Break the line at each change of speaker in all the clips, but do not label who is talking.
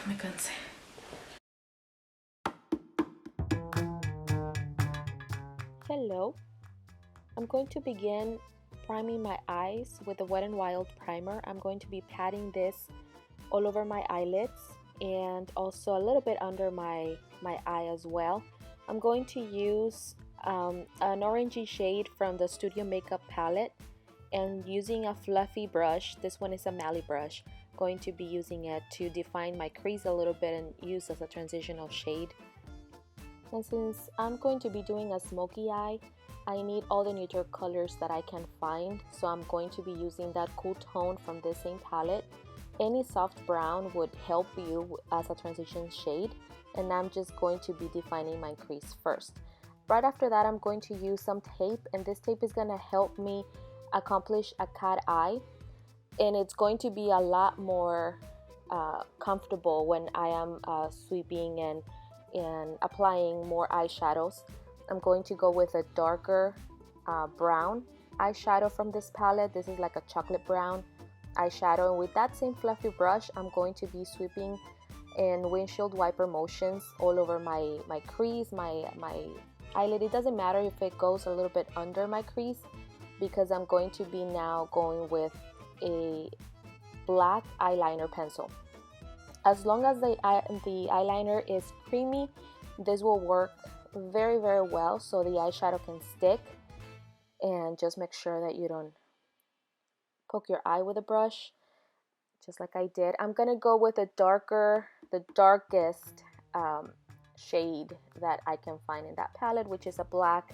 Me cansé.
Hello, I'm going to begin priming my eyes with the Wet n Wild primer. I'm going to be patting this all over my eyelids and also a little bit under my eye as well. I'm going to use an orangey shade from the Studio Makeup palette and using a fluffy brush. This one is a Mali brush. Going to be using it to define my crease a little bit and use as a transitional shade. And since I'm going to be doing a smoky eye, I need all the neutral colors that I can find, so I'm going to be using that cool tone from this same palette. Any soft brown would help you as a transition shade, and I'm just going to be defining my crease first. Right after that, I'm going to use some tape, and this tape is going to help me accomplish a cat eye, and it's going to be a lot more comfortable when I am sweeping and applying more eyeshadows. I'm going to go with a darker brown eyeshadow from this palette. This is like a chocolate brown eyeshadow, and with that same fluffy brush, I'm going to be sweeping in windshield wiper motions all over my crease, my eyelid. It doesn't matter if it goes a little bit under my crease, because I'm going to be now going with a black eyeliner pencil. As long as the eyeliner is creamy, this will work very well, so the eyeshadow can stick. And just make sure that you don't poke your eye with a brush, just like I did. I'm gonna go with the darkest shade that I can find in that palette, which is a black.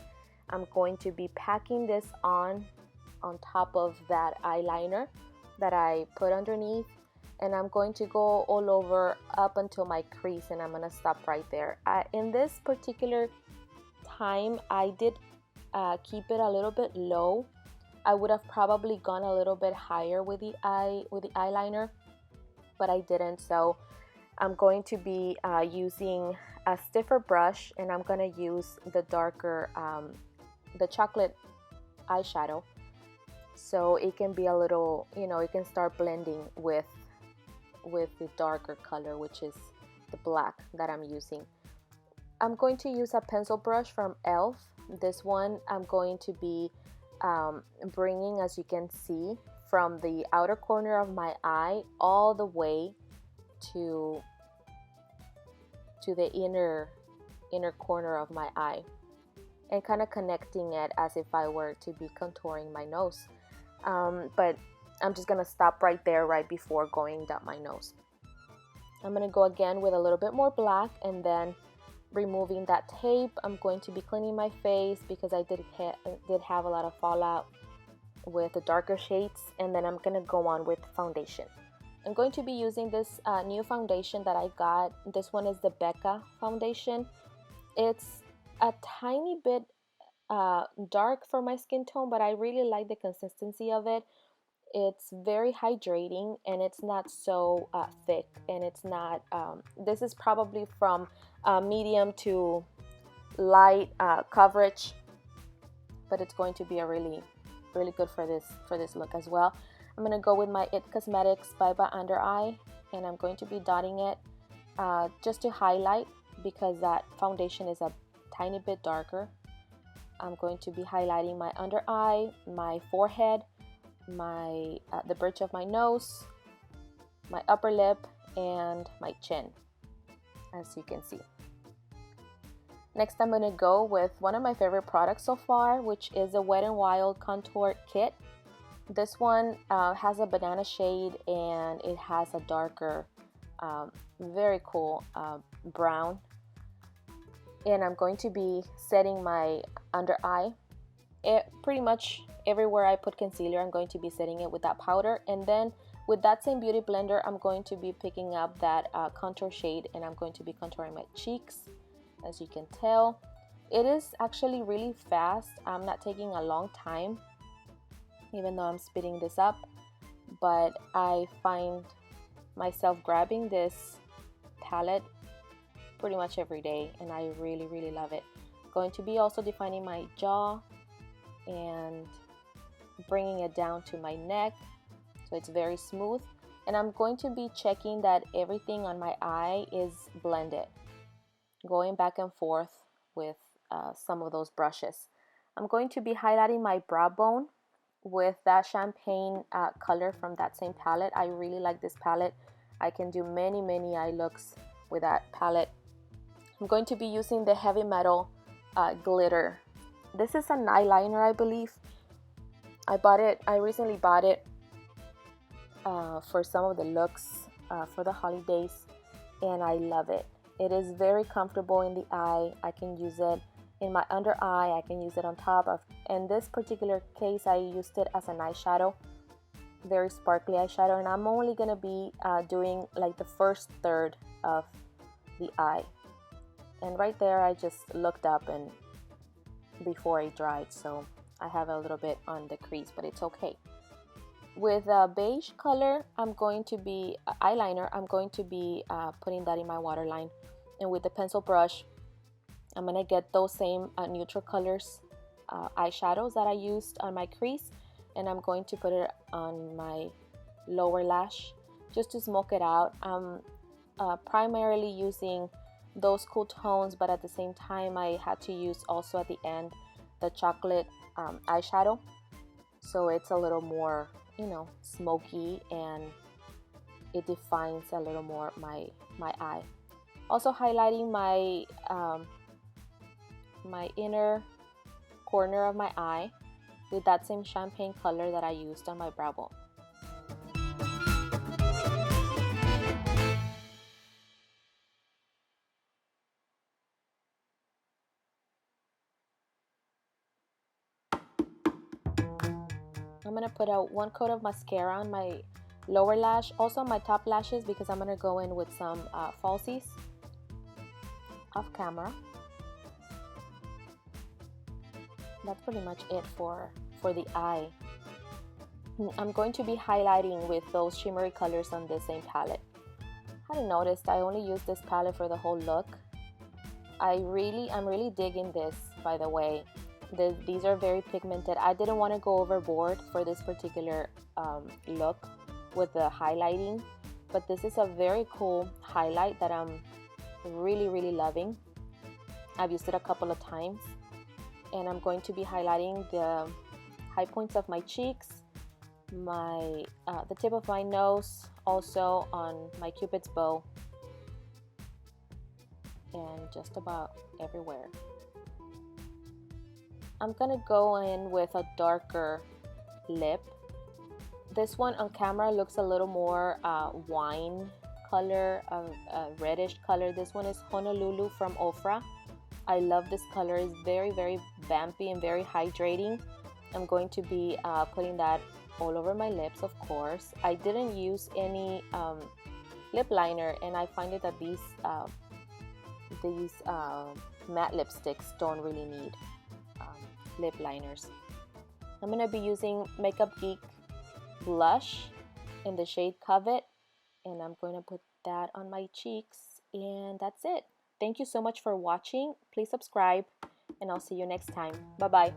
I'm going to be packing this on top of that eyeliner that I put underneath, and I'm going to go all over up until my crease, and I'm going to stop right there. In this particular time, I did keep it a little bit low. I would have probably gone a little bit higher with the eyeliner, but I didn't. So I'm going to be using a stiffer brush, and I'm going to use the darker, the chocolate eyeshadow, so it can be a little, it can start blending with the darker color, which is the black that I'm using. I'm going to use a pencil brush from e.l.f. This one I'm going to be bringing, as you can see, from the outer corner of my eye all the way to the inner corner of my eye, and kind of connecting it as if I were to be contouring my nose. But I'm just gonna stop right there, right before going down my nose. I'm gonna go again with a little bit more black, and then removing that tape. I'm going to be cleaning my face because I did have a lot of fallout with the darker shades, and then I'm gonna go on with foundation. I'm going to be using this new foundation that I got. This one is the Becca foundation. It's a tiny bit dark for my skin tone, but I really like the consistency of it. It's very hydrating, and it's not so thick, and it's not this is probably from medium to light coverage, but it's going to be a really good for this look as well. I'm going to go with my It Cosmetics Bye Under Eye, and I'm going to be dotting it just to highlight, because that foundation is a tiny bit darker. I'm going to be highlighting my under eye, my forehead, my the bridge of my nose, my upper lip, and my chin, as you can see. Next, I'm going to go with one of my favorite products so far, which is the Wet n Wild Contour Kit. This one has a banana shade, and it has a darker, very cool brown. And I'm going to be setting my under eye. Pretty much everywhere I put concealer, I'm going to be setting it with that powder, and then with that same beauty blender, I'm going to be picking up that contour shade, and I'm going to be contouring my cheeks. As you can tell, it is actually really fast. I'm not taking a long time, even though I'm speeding this up, but I find myself grabbing this palette pretty much every day, and I really love it. Going to be also defining my jaw and bringing it down to my neck, so it's very smooth. And I'm going to be checking that everything on my eye is blended, going back and forth with some of those brushes. I'm going to be highlighting my brow bone with that champagne color from that same palette. I really like this palette. I can do many eye looks with that palette. I'm going to be using the Heavy Metal glitter. This is an eyeliner, I believe. I recently bought it for some of the looks for the holidays, and I love it. It is very comfortable in the eye. I can use it in my under eye. I can use it on top of. In this particular case, I used it as an eyeshadow, very sparkly eyeshadow, and I'm only gonna be doing like the first third of the eye. And right there, I just looked up and before it dried, so I have a little bit on the crease, but it's okay. With a beige color, I'm going to be eyeliner. I'm going to be putting that in my waterline, and with the pencil brush, I'm gonna get those same neutral colors eyeshadows that I used on my crease, and I'm going to put it on my lower lash just to smoke it out. I'm primarily using those cool tones, but at the same time I had to use also at the end the chocolate eyeshadow, so it's a little more, you know, smoky, and it defines a little more my eye. Also highlighting my my inner corner of my eye with that same champagne color that I used on my brow bone. I'm gonna put out one coat of mascara on my lower lash, also my top lashes, because I'm gonna go in with some falsies off camera. That's pretty much it for the eye. I'm going to be highlighting with those shimmery colors on this same palette. I hadn't noticed I only used this palette for the whole look. I'm really digging this, by the way. These are very pigmented. I didn't want to go overboard for this particular look with the highlighting, but this is a very cool highlight that I'm really loving. I've used it a couple of times, and I'm going to be highlighting the high points of my cheeks, my the tip of my nose, also on my cupid's bow, and just about everywhere. I'm gonna go in with a darker lip. This one on camera looks a little more wine color, a reddish color. This one is Honolulu from Ofra. I love this color. It's very vampy and very hydrating. I'm going to be putting that all over my lips, of course. I didn't use any lip liner, and I find it that these matte lipsticks don't really need lip liners. I'm gonna be using Makeup Geek blush in the shade Covet, and I'm going to put that on my cheeks, and that's it. Thank you so much for watching. Please subscribe, and I'll see you next time. Bye bye.